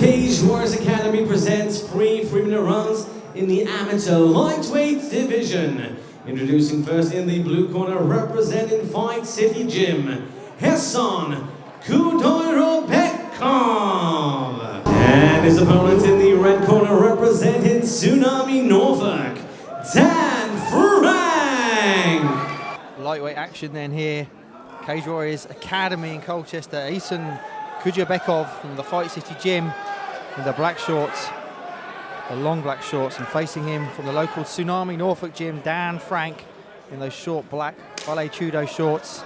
Cage Warriors Academy presents 3-minute rounds in the amateur lightweight division. Introducing first in the blue corner, representing Fight City Gym, Khudoyorbekov. And his opponent in the red corner, representing Tsunami Norfolk, Dan Frank. Lightweight action then here. Cage Warriors Academy in Colchester. Khudoyorbekov from the Fight City Gym in the black shorts, the long black shorts, and facing him from the local Tsunami Norfolk Gym, Dan Frank in those short black ballet judo shorts.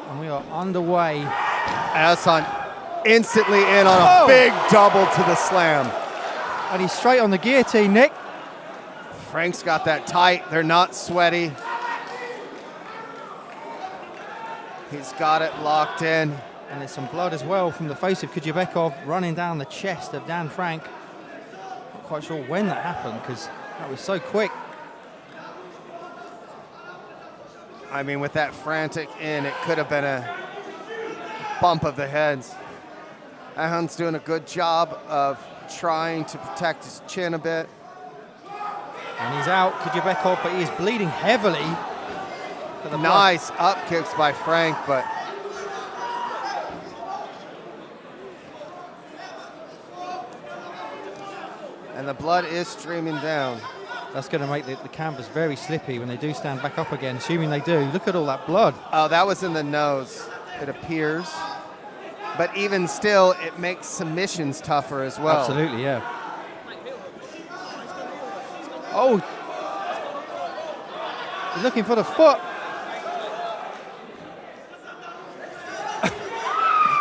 And we are underway. Hassan instantly in on a big double to the slam. And he's straight on the guillotine, Nick. Frank's got that tight. They're not sweaty. He's got it locked in. And there's some blood as well from the face of Khudoyorbekov running down the chest of Dan Frank. Not quite sure when that happened because that was so quick. I mean, with that frantic in, it could have been a bump of the heads. Ahun's doing a good job of trying to protect his chin a bit. And he's out, Khudoyorbekov, but he is bleeding heavily. Nice up kicks by Frank, but and the blood is streaming down. That's going to make the canvas very slippy when they do stand back up again, assuming they do. Look at all that blood. Oh, that was in the nose, it appears. But even still, it makes submissions tougher as well. Absolutely, yeah. Oh, he's looking for the foot.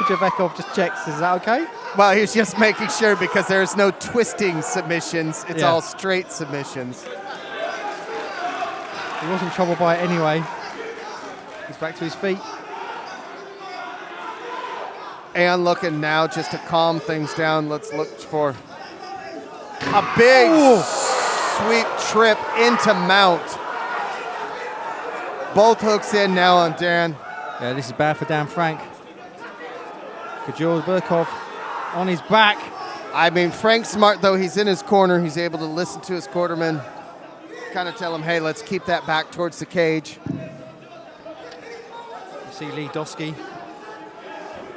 Khudoyorbekov just checks, is that okay? Well, he's just making sure because there's no twisting submissions. It's all straight submissions. He wasn't troubled by it anyway. He's back to his feet. And looking now just to calm things down. Let's look for a big sweep trip into mount. Both hooks in now on Dan. Yeah, this is bad for Dan Frank. Khudoyorbekov on his back. I mean, Frank's smart, though. He's in his corner. He's able to listen to his quarterman, kind of tell him, hey, let's keep that back towards the cage. You see Lee Dosky.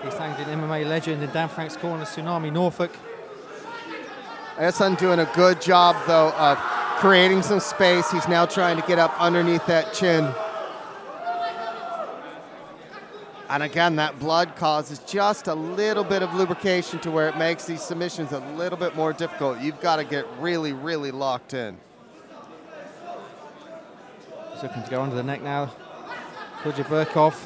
He's thanked an MMA legend in Dan Frank's corner, Tsunami Norfolk. Essex doing a good job, though, of creating some space. He's now trying to get up underneath that chin. And again, that blood causes just a little bit of lubrication to where it makes these submissions a little bit more difficult. You've got to get really, really locked in. He's looking to go under the neck now. Khudoyorbekov.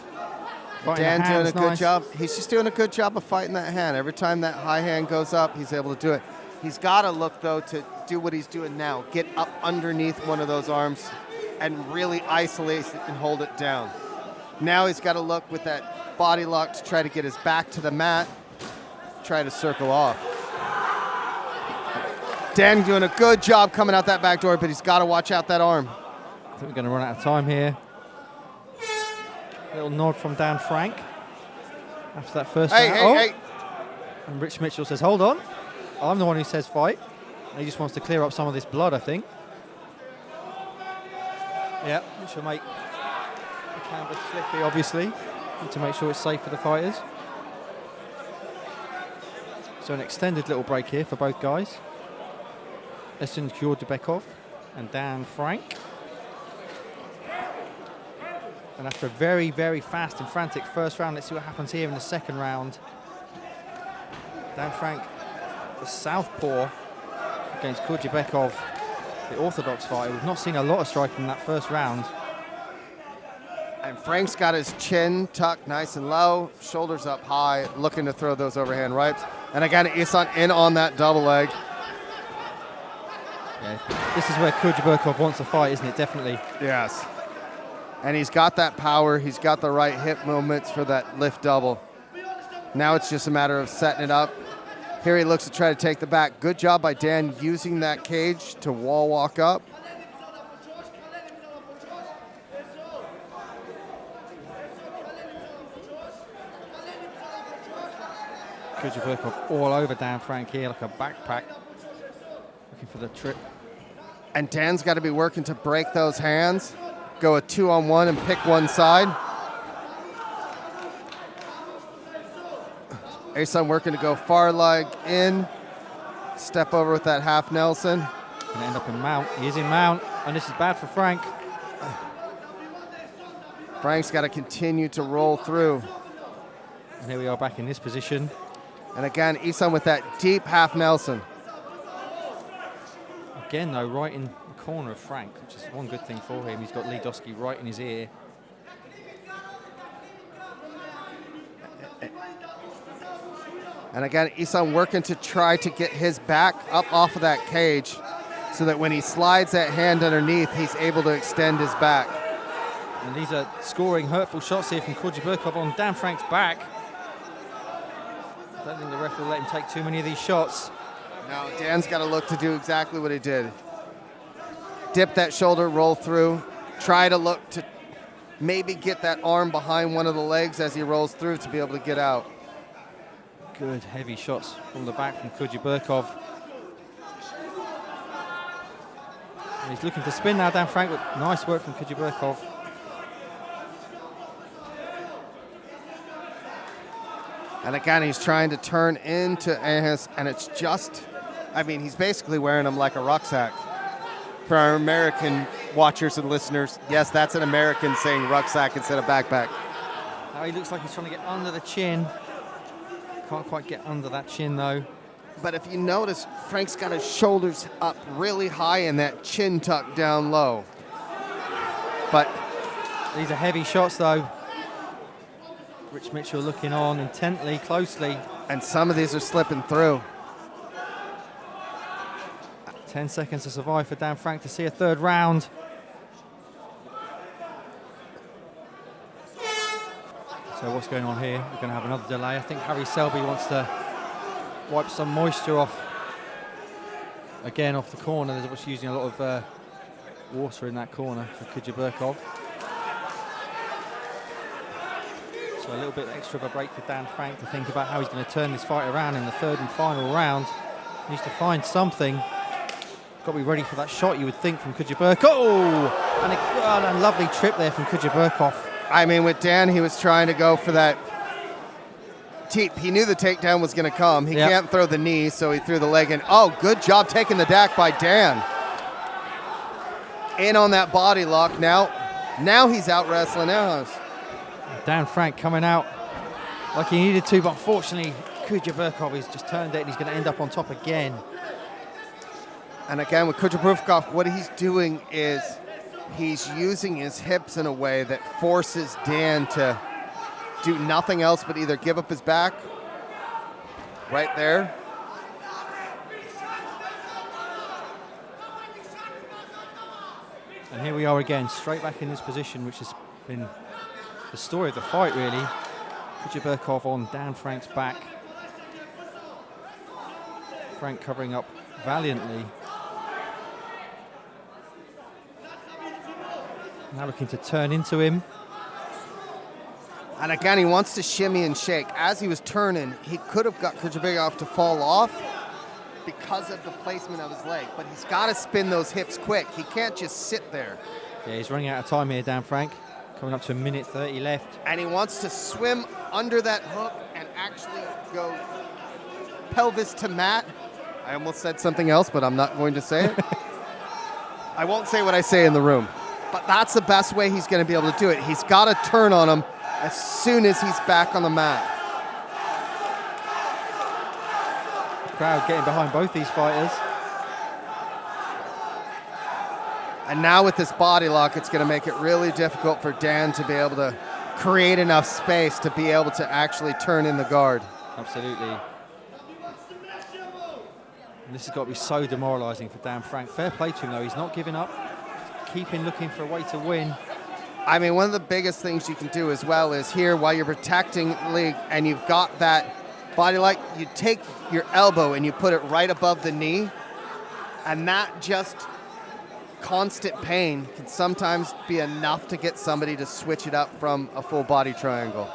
Dan doing a good job. He's just doing a good job of fighting that hand. Every time that high hand goes up, he's able to do it. He's got to look, though, to do what he's doing now. Get up underneath one of those arms and really isolate it and hold it down. Now he's got to look with that body lock to try to get his back to the mat, try to circle off. Dan doing a good job coming out that back door, but he's got to watch out that arm. I think we're going to run out of time here. Little nod from Dan Frank after that first round. Hey. And Rich Mitchell says, hold on. I'm the one who says fight. He just wants to clear up some of this blood, I think. Yeah, which will make the canvas slippy, obviously. Need to make sure it's safe for the fighters. So an extended little break here for both guys. Khudoyorbekov and Dan Frank. And after a very, very fast and frantic first round, let's see what happens here in the second round. Dan Frank, the southpaw, against Khudoyorbekov, the orthodox fighter. We've not seen a lot of striking in that first round. And Frank's got his chin tucked nice and low, shoulders up high, looking to throw those overhand rights. And again, Isan in on that double leg. Yeah, this is where Khudoyorbekov wants to fight, isn't it? Definitely. Yes. And he's got that power. He's got the right hip movements for that lift double. Now it's just a matter of setting it up. Here he looks to try to take the back. Good job by Dan using that cage to wall walk up. Khudoyorbekov all over Dan Frank here like a backpack, looking for the trip. And Dan's got to be working to break those hands, go a 2-on-1 and pick one side. Asan working to go far leg in, step over with that half Nelson. Gonna end up in mount. He is in mount, and this is bad for Frank. Frank's got to continue to roll through. And here we are back in this position. And again, Isan with that deep half Nelson. Again, though, right in the corner of Frank, which is one good thing for him. He's got Lidowski right in his ear. And again, Isan working to try to get his back up off of that cage so that when he slides that hand underneath, he's able to extend his back. And these are scoring hurtful shots here from Khudoyorbekov on Dan Frank's back. I don't think the ref will let him take too many of these shots. No, Dan's got to look to do exactly what he did. Dip that shoulder, roll through, try to look to maybe get that arm behind one of the legs as he rolls through to be able to get out. Good heavy shots from the back from Khudoyorbekov. And he's looking to spin now, Dan Frank, with nice work from Khudoyorbekov. And again, he's trying to turn into Ahas, and it's just, I mean, he's basically wearing him like a rucksack. For our American watchers and listeners, yes, that's an American saying rucksack instead of backpack. Now he looks like he's trying to get under the chin. Can't quite get under that chin, though. But if you notice, Frank's got his shoulders up really high and that chin tucked down low. But these are heavy shots, though. Rich Mitchell looking on intently, closely. And some of these are slipping through. 10 seconds to survive for Dan Frank to see a third round. So what's going on here? We're going to have another delay. I think Harry Selby wants to wipe some moisture off. Again, off the corner. There's obviously using a lot of water in that corner for Khudoyorbekov. So a little bit extra of a break for Dan Frank to think about how he's going to turn this fight around in the third and final round. He needs to find something. Got to be ready for that shot, you would think, from Khudoyorbekov. Oh! And a lovely trip there from Khudoyorbekov. I mean, with Dan, he was trying to go for that. He knew the takedown was going to come. He can't throw the knee, so he threw the leg in. Oh, good job taking the back by Dan. In on that body lock. Now he's out wrestling Ahas. Dan Frank coming out like he needed to, but unfortunately, Khudoyorbekov has just turned it and he's going to end up on top again. And again, with Khudoyorbekov, what he's doing is he's using his hips in a way that forces Dan to do nothing else but either give up his back right there. And here we are again, straight back in this position, which has been the story of the fight, really. Khudoyorbekov on Dan Frank's back. Frank covering up valiantly. Now looking to turn into him. And again, he wants to shimmy and shake. As he was turning, he could have got Khudoyorbekov to fall off because of the placement of his leg. But he's got to spin those hips quick. He can't just sit there. Yeah, he's running out of time here, Dan Frank. Coming up to 1:30 left. And he wants to swim under that hook and actually go pelvis to mat. I almost said something else, but I'm not going to say it. I won't say what I say in the room. But that's the best way he's going to be able to do it. He's got to turn on him as soon as he's back on the mat. The crowd getting behind both these fighters. And now with this body lock, it's going to make it really difficult for Dan to be able to create enough space to be able to actually turn in the guard. Absolutely. And this has got to be so demoralising for Dan Frank. Fair play to him, though. He's not giving up. Keeping looking for a way to win. I mean, one of the biggest things you can do as well is here, while you're protecting the leg and you've got that body lock, you take your elbow and you put it right above the knee, and that just constant pain can sometimes be enough to get somebody to switch it up from a full body triangle.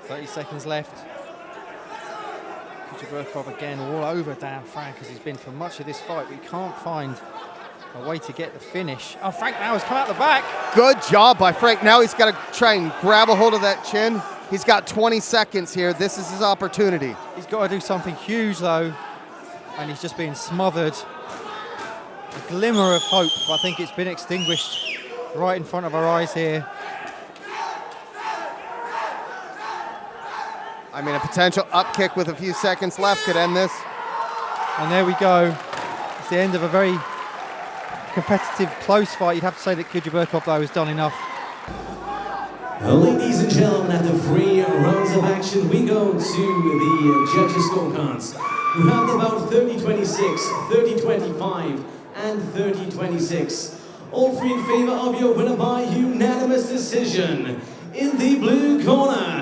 30 seconds left. Khudoyorbekov again all over Dan Frank as he's been for much of this fight, but he can't find a way to get the finish. Oh, Frank now has come out the back. Good job by Frank. Now he's got to try and grab a hold of that chin. He's got 20 seconds here. This is his opportunity. He's got to do something huge though, and he's just being smothered. A glimmer of hope, but I think it's been extinguished right in front of our eyes here. I mean, a potential up kick with a few seconds left could end this. And there we go. It's the end of a very competitive, close fight. You'd have to say that Khudoyorbekov, though, has done enough. Ladies and gentlemen, after 3 rounds of action, we go to the judges' scorecards. We have about 30-26, 30-25, and 30-26. All three in favor of your winner by unanimous decision. In the blue corner,